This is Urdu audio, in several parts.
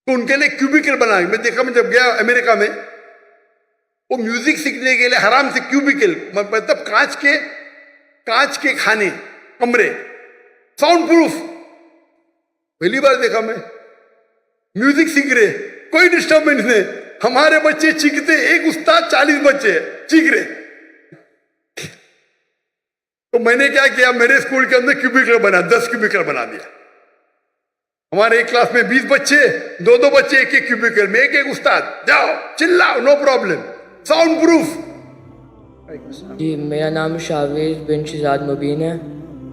تو ان کے لیے کیوبیکل بنا. میں دیکھا, میں جب گیا امریکہ میں, وہ میوزک سیکھنے کے لیے حرام سے کیوبیکل, مطلب کانچ کے کھانے, کمرے, ساؤنڈ پروف. پہلی بار دیکھا میں. میوزک سیکھ رہے, کوئی ڈسٹربنس نہیں. ہمارے بچے چیختے, ایک استاد 40 بچے چیخ رہے. تو میں نے کیا کیا, میرے اسکول کے اندر کیوبیکل بنا, 10 کیوبیکل بنا دیا. ہمارے ایک کلاس میں 20 بچے, 2 بچے ایک ایک کیوبیکل میں, ایک استاد, جاؤ چلاؤ, نو پرابلم, ساؤنڈ پروف. جی, میرا نام شاویز بن شہزاد مبین ہے.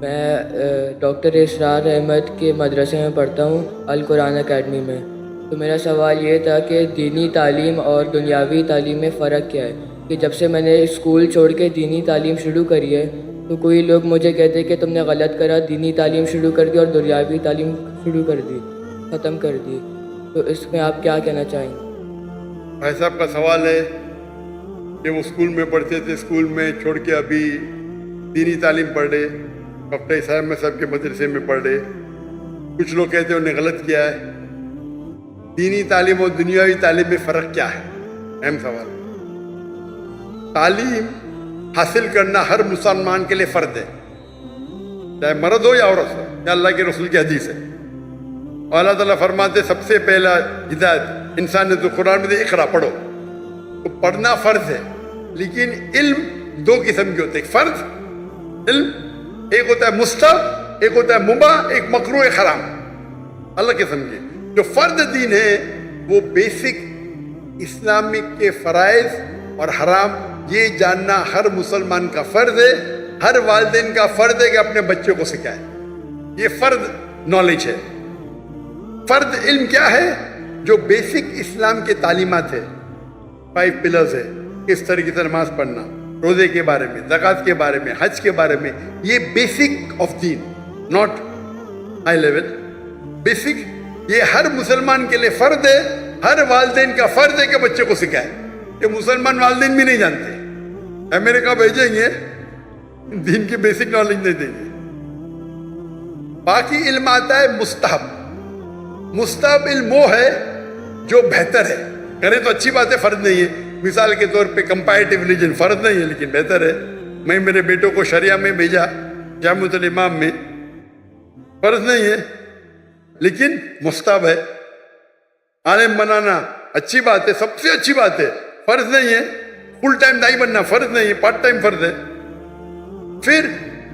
میں ڈاکٹر اسرار احمد کے مدرسے میں پڑھتا ہوں, القرآن اکیڈمی میں. تو میرا سوال یہ تھا کہ دینی تعلیم اور دنیاوی تعلیم میں فرق کیا ہے؟ کہ جب سے میں نے اسکول چھوڑ کے دینی تعلیم شروع کری ہے تو کوئی لوگ مجھے کہتے کہ تم نے غلط کرا, دینی تعلیم شروع کر دی اور دنیاوی تعلیم شروع کر دی, ختم کر دی. تو اس میں آپ کیا کہنا چاہیں گے؟ بھائی صاحب کا سوال ہے کہ وہ اسکول میں پڑھتے تھے, اسکول میں چھوڑ کے ابھی دینی تعلیم پڑھ رہے, ڈاکٹر صاحب میں صاحب کے مدرسے میں پڑھ رہے. کچھ لوگ کہتے ہیں انہوں نے غلط کیا ہے. دینی تعلیم اور دنیاوی تعلیم میں فرق کیا ہے؟ اہم سوال. تعلیم حاصل کرنا ہر مسلمان کے لیے فرض ہے, چاہے مرد ہو یا عورت ہو. یا اللہ کے رسول کی حدیث ہے. اللہ تعالیٰ فرماتے سب سے پہلا ہدایت انسان نے تو قرآن میں دے, اقرا, پڑھو. تو پڑھنا فرض ہے, لیکن علم 2 قسم کے ہوتے ہیں. فرض علم, ایک ہوتا ہے مستحب, ایک ہوتا ہے مباح, ایک مکروہ, ایک حرام. اللہ قسم کے جو فرض دین ہے وہ بیسک اسلامک کے فرائض اور حرام یہ جاننا ہر مسلمان کا فرض ہے. ہر والدین کا فرض ہے کہ اپنے بچوں کو سکھائے. یہ فرض نالج ہے. فرض علم کیا ہے؟ جو بیسک اسلام کے تعلیمات ہے, 5 پلرز ہے. کس طریقے سے نماز پڑھنا, روزے کے بارے میں, زکوٰۃ کے بارے میں, حج کے بارے میں. یہ بیسک آف دین, ناٹ ہائی لیول, بیسک. یہ ہر مسلمان کے لیے فرض ہے. ہر والدین کا فرض ہے کہ بچے کو سکھائے. یہ مسلمان والدین بھی نہیں جانتے. امریکہ بھیجیں گے, دین کی بیسک نالج نہیں دیں گے. باقی علم آتا ہے مستحب. مستحب علم وہ ہے جو بہتر ہے. کرے تو اچھی بات ہے, فرض نہیں ہے. مثال کے طور پہ کمپیریٹیو ریلیجن فرض نہیں ہے لیکن بہتر ہے. میں میرے بیٹوں کو شریعہ میں بھیجا, جامعۃ الامام میں, فرض نہیں ہے لیکن مستحب ہے. عالم بنانا اچھی بات ہے, سب سے اچھی بات ہے, فرض نہیں ہے. فل ٹائم دائی بننا فرض نہیں ہے, پارٹ ٹائم فرض ہے. پھر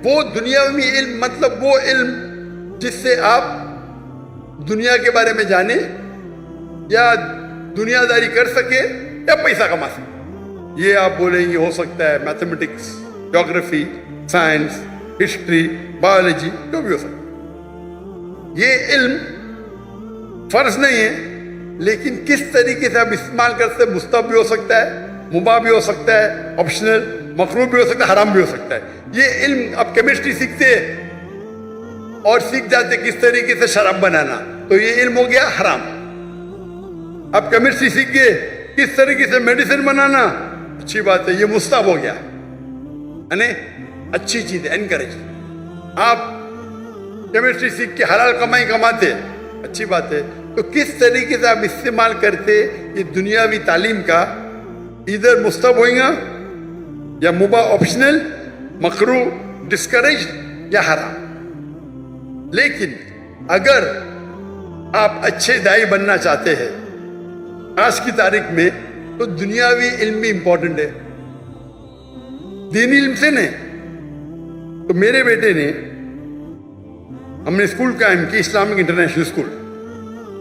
وہ دنیاوی علم, مطلب وہ علم جس سے آپ دنیا کے بارے میں جانیں یا دنیا داری کر سکے یا پیسہ کما سکے. یہ آپ بولیں گے ہو سکتا ہے میتھمیٹکس, جغرافی, سائنس, ہسٹری, بایولوجی, جو بھی ہو سکتا ہے. یہ علم فرض نہیں ہے لیکن کس طریقے سے آپ استعمال کرتے ہیں, مستحب بھی ہو سکتا ہے, مباح بھی ہو سکتا ہے, آپشنل, مکروہ بھی ہو سکتا ہے, حرام بھی ہو سکتا ہے. یہ علم آپ کیمسٹری سیکھتے اور سیکھ جاتے کس طریقے سے شراب بنانا, تو یہ علم ہو گیا حرام. آپ کیمسٹری سیکھ گئے کس طریقے سے میڈیسن بنانا, اچھی بات ہے, یہ مستحب ہو گیا, یعنی اچھی چیز ہے, انکریج. آپ کیمسٹری سیکھ کے حلال کمائی کماتے, اچھی بات ہے. تو کس طریقے سے آپ استعمال کرتے یہ دنیاوی تعلیم کا, ادھر مستحب ہوئیں گا یا مباح, آپشنل, مکروہ, ڈسکریج یا حرام. لیکن اگر آپ اچھے دائی بننا چاہتے ہیں آج کی تاریخ میں تو دنیاوی علم بھی امپورٹنٹ ہے, دینی علم سے نہیں. تو میرے بیٹے نے, ہم نے اسکول قائم کی, اسلامک انٹرنیشنل اسکول.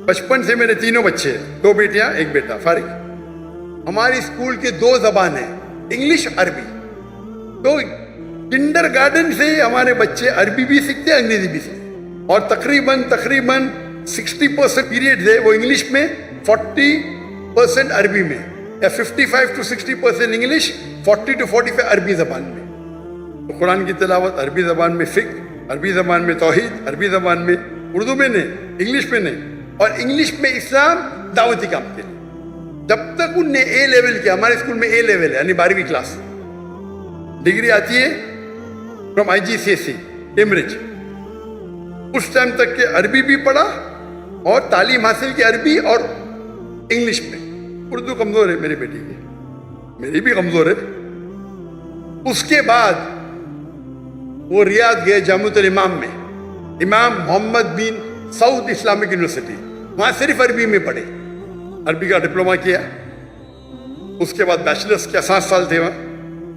بچپن سے میرے 3 بچے, 2 بیٹیاں 1 بیٹا, فارغ. ہماری اسکول کے 2 زبان ہیں, انگلش, عربی. تو کنڈر گارڈن سے ہمارے بچے عربی بھی سیکھتے, انگریزی بھی سیکھتے. اور تقریباً 60% پیریڈ ہے وہ انگلش میں, 40% عربی میں, یا 55 to 60% انگلش, 40 to 45 عربی زبان میں. تو قرآن کی تلاوت عربی زبان میں, فقہ عربی زبان میں, توحید عربی زبان میں, اردو میں نہیں, انگلش میں نہیں. اور انگلش میں اسلام دعوتی کام کے لیے. جب تک ان نے اے لیول کیا, ہمارے اسکول میں اے لیول ہے یعنی 12ویں کلاس, ڈگری آتی ہے فرام IGCSE کیمبرج. اس ٹائم تک کہ عربی بھی پڑھا اور تعلیم حاصل کی عربی اور انگلش میں. اردو کمزور ہے میری بیٹی کی, میری بھی کمزور ہے. اس کے بعد وہ ریاض گئے جامعۃ الامام میں, امام محمد بن سعود اسلامک یونیورسٹی, وہاں صرف عربی میں پڑھے, عربی کا ڈپلوما کیا. اس کے بعد بیچلرس کیا, 7 سال تھے وہاں,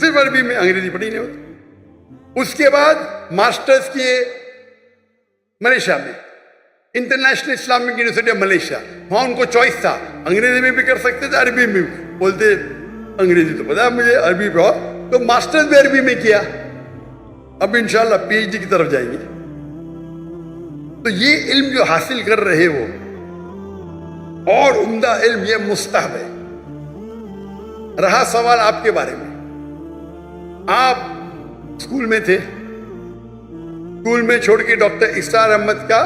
صرف عربی میں, انگریزی پڑھی نہیں ہوتی. اس کے بعد ماسٹرز کیے ملیشیا میں, International Islamic University of Malaysia. وہاں ان کو چوائس تھا, انگریزی میں بھی کر سکتے تھے, عربی میں بھی. بولتے انگریزی تو پتا مجھے, عربی پڑھو, تو ماسٹرز بھی عربی میں کیا. اب انشاءاللہ پی ایچ ڈی کی طرف جائیں گے. تو یہ علم جو حاصل کر رہے وہ اور عمدہ علم, یہ مستحب ہے. رہا سوال آپ کے بارے میں, آپ اسکول میں تھے, اسکول میں چھوڑ کے ڈاکٹر اسرار احمد کا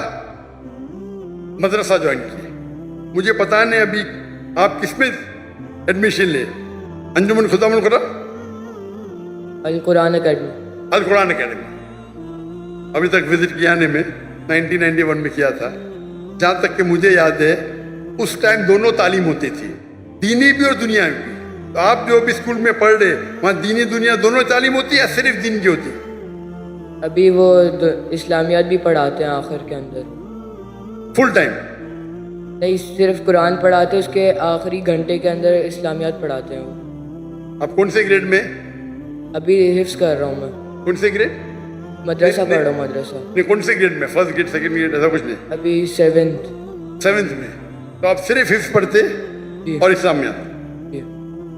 مدرسہ جوائن کیا. مجھے پتا نہیں ابھی آپ کس میں ایڈمیشن لے, انجمن خدا من قرآن, القرآن اکیڈمی. القرآن اکیڈمی. ابھی تک وزٹ کیا نے میں 1991 میں کیا تھا. جہاں تک کہ مجھے یاد ہے اس ٹائم دونوں تعلیم ہوتی تھی, دینی بھی اور دنیاوی بھی. تو آپ جو بھی اسکول میں پڑھ رہے, وہاں دینی دنیا دونوں تعلیم ہوتی ہے یا صرف دین کی ہوتی ہے؟ ابھی وہ اسلامیات بھی پڑھاتے ہیں آخر کے اندر. فل ٹائم نہیں, صرف قرآن پڑھاتے ہیں, اس کے آخری گھنٹے کے اندر اسلامیات پڑھاتے ہیں وہ. آپ کون سے گریڈ میں؟ ابھی حفظ کر رہا ہوں میں. کون سے گریڈ؟ مدرسہ پڑھ رہا ہوں, مدرسہ. نہیں, کون سے گریڈ میں؟ فرسٹ گریڈ, سیکنڈ گریڈ, ایسا کچھ نہیں؟ ابھی 7th. 7th میں. تو آپ صرف حفظ پڑھتے اور اسلامیات.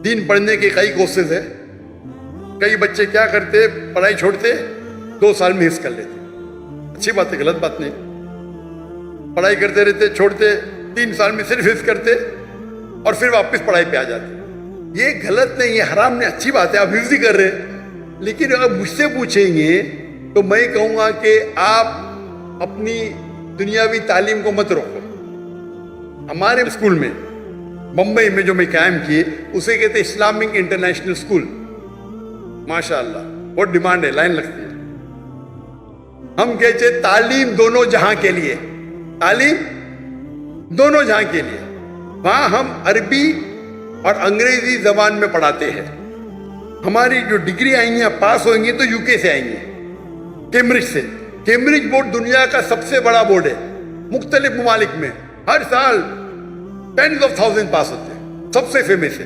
دین پڑھنے کے کئی کورسز ہیں. کئی بچے کیا کرتے, پڑھائی چھوڑتے, 2 سال میں حفظ کر لیتے. اچھی بات ہے, غلط بات نہیں. پڑھائی کرتے رہتے, چھوڑتے, 3 سال میں صرف حفظ کرتے اور پھر واپس پڑھائی پہ آ جاتے. یہ غلط نہیں, یہ حرام نہیں, اچھی بات ہے, آپ حفظ ہی کر رہے ہیں. لیکن اگر مجھ سے پوچھیں گے تو میں کہوں گا کہ آپ اپنی دنیاوی تعلیم کو مت روکو. ہمارے اسکول میں بمبئی میں جو میں قائم کیے اسے کہتے اسلامک انٹرنیشنل اسکول. ماشاءاللہ بہت ڈیمانڈ ہے, لائن لگتی ہے. ہم کہتے تعلیم دونوں جہاں کے لیے, تعلیم دونوں جہاں کے لیے. وہاں ہم عربی اور انگریزی زبان میں پڑھاتے ہیں. ہماری جو ڈگری آئیں گی, پاس ہوئیں گی تو یو کے سے آئیں گے, کیمبرج سے. کیمبرج بورڈ دنیا کا سب سے بڑا بورڈ ہے. مختلف ممالک میں ہر سال 10,000 پاس ہوتے ہیں, سب سے فیمس ہے.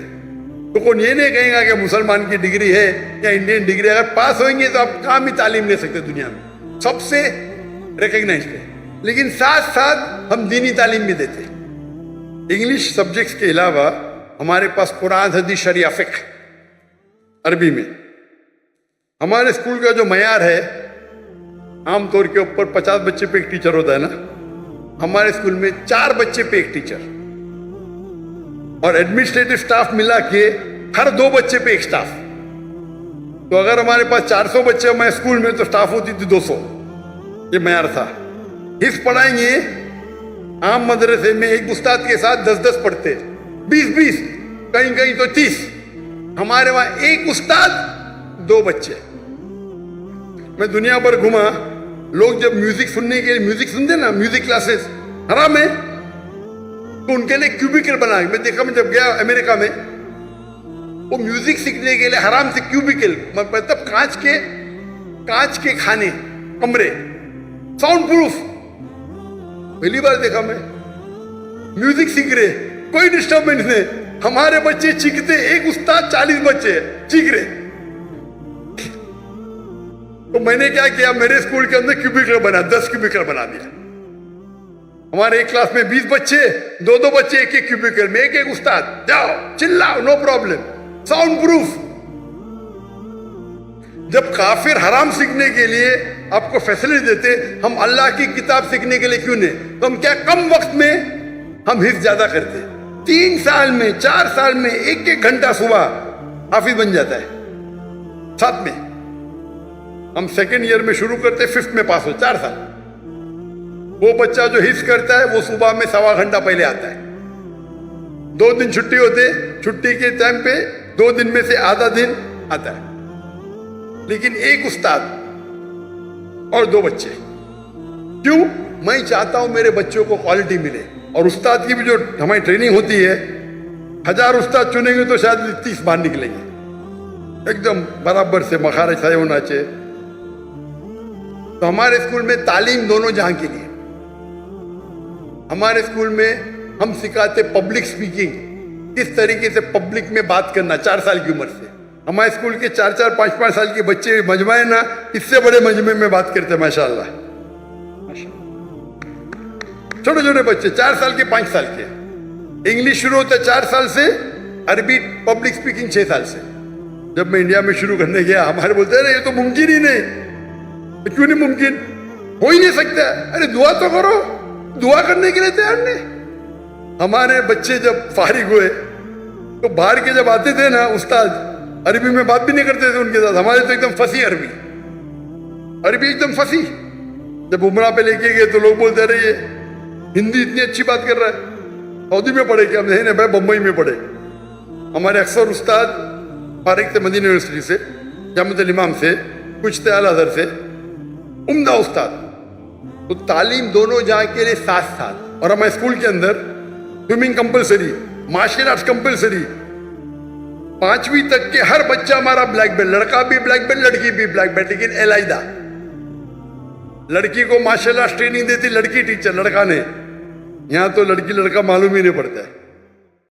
تو کون یہ نہیں کہیں گا کہ مسلمان کی ڈگری ہے یا انڈین ڈگری, اگر پاس ہوئیں گے تو آپ کہاں بھی تعلیم لے سکتے دنیا میں, سب سے ریکگنائزڈ ہے. لیکن ساتھ ساتھ ہم دینی تعلیم بھی دیتے. انگلش سبجیکٹس کے علاوہ ہمارے پاس قرآن, حدیث, شریعہ, فقہ عربی میں. ہمارے اسکول کا جو معیار ہے, عام طور کے اوپر 50 بچے پہ ایک ٹیچر ہوتا ہے نا, ہمارے اسکول میں 4 بچے پہ ایک ٹیچر, اور ایڈمنسٹریٹو اسٹاف ملا کے ہر 2 بچے پہ ایک اسٹاف. تو اگر ہمارے پاس 400 بچے ہمارے اسکول میں تو اسٹاف ہوتی تھی 200. یہ معیار تھا. حفظ پڑھائیں گے, عام مدرسے میں ایک استاد کے ساتھ 10 پڑھتے, 20 کہیں کہیں تو 30. ہمارے وہاں ایک استاد 2 بچے. میں دنیا بھر گھما, لوگ جب میوزک سننے کے لیے, میوزک سنتے نا, میوزک کلاسز حرام ہے, تو ان کے لیے کیوبیکل بنا. میں دیکھا, میں جب گیا امریکہ میں, وہ میوزک سیکھنے کے لیے حرام سے کیوبیکل, مطلب کانچ کے کھانے, کمرے, ساؤنڈ پروف. پہلی بار دیکھا میں. میوزک سیکھ رہے, کوئی ڈسٹربنس نہیں. ہمارے بچے چیختے, ایک استاد 40 بچے چیخ رہے. تو میں نے کیا کیا, میرے اسکول کے اندر کیوبیکل بنا, 10 کیوبیکل بنا دیا. ہمارے ایک کلاس میں 20 بچے, 2 بچے ایک کیوبیکل میں, ایک استاد, جاؤ چلاؤ, نو پرابلم, ساؤنڈ پروف. جب کافر حرام سیکھنے کے لیے آپ کو فیسلٹی دیتے, ہم اللہ کی کتاب سیکھنے کے لیے کیوں نہیں؟ تو ہم کیا کم وقت میں ہم حفظ زیادہ کرتے. 3 سال میں, 4 سال میں 1 گھنٹہ صبح حافظ بن جاتا ہے. 7 میں ہم سیکنڈ ایئر میں شروع کرتے, 5th میں پاس ہو, 4 سال. وہ بچہ جو حفظ کرتا ہے وہ صبح میں 1.25 گھنٹہ پہلے آتا ہے. 2 دن چھٹی ہوتے, چھٹی کے ٹائم پہ 2 دن میں سے آدھا دن آتا ہے. لیکن ایک استاد اور 2 بچے. کیوں؟ میں چاہتا ہوں میرے بچوں کو کوالٹی ملے. اور استاد کی بھی جو ہماری ٹریننگ ہوتی ہے 1000 استاد چنیں گے تو شاید 30 باہر نکلیں گے ایک دم برابر سے مخارج صحیح ہونا چاہیے. تو ہمارے اسکول میں تعلیم دونوں جہاں کے لیے. ہمارے اسکول میں ہم سکھاتے پبلک سپیکنگ, کس طریقے سے پبلک میں بات کرنا 4 سال کی عمر سے. ہمارے اسکول کے 4-4 5-5 سال کے بچے مجمع ہے نا, اس سے بڑے مجمع میں بات کرتے ہیں ماشاء اللہ. چھوٹے چھوٹے بچے 4 سال کے 5 سال کے. انگلش شروع ہوتا ہے 4 سال سے, عربی پبلک سپیکنگ 6 سال سے. جب میں انڈیا میں شروع کرنے گیا ہمارے بولتے ہیں یہ تو ممکن ہی نہیں. کیوں نہیں ممکن, ہو ہی نہیں سکتا. ارے دعا تو کرو, دعا کرنے کے لیے تیار نہیں. ہمارے بچے جب فارغ ہوئے تو باہر کے جب آتے تھے نا استاد, عربی میں بات بھی نہیں کرتے تھے ان کے ساتھ. ہمارے تو ایک دم فصیح عربی ایک دم فصیح. جب عمرہ پہ لے کے گئے تو لوگ بولتے رہے یہ ہندی اتنی اچھی بات کر رہا ہے, سعودی میں پڑھے کیا؟ ہم نہیں بھائی بمبئی میں پڑھے. ہمارے اکثر استاد فارغ تھے مدینہ یونیورسٹی سے, جامعۃ الامام سے, کچھ تھے اعلیٰ حضرت سے, عمدہ استاد. تو تعلیم دونوں جہاں کے لیے ساتھ ساتھ. اور ہمارے اسکول کے اندر swimming compulsory, martial arts compulsory. 5ویں تک کے ہر بچہ ہمارا بلیک بیلٹ, لڑکا بھی بلیک بیلٹ لڑکی بھی بلیک بیلٹ, لیکن علیحدہ. لڑکی کو مارشل آرٹس ٹریننگ دیتی لڑکی ٹیچر, لڑکا نے. یہاں تو لڑکی لڑکا معلوم ہی نہیں پڑتا ہے.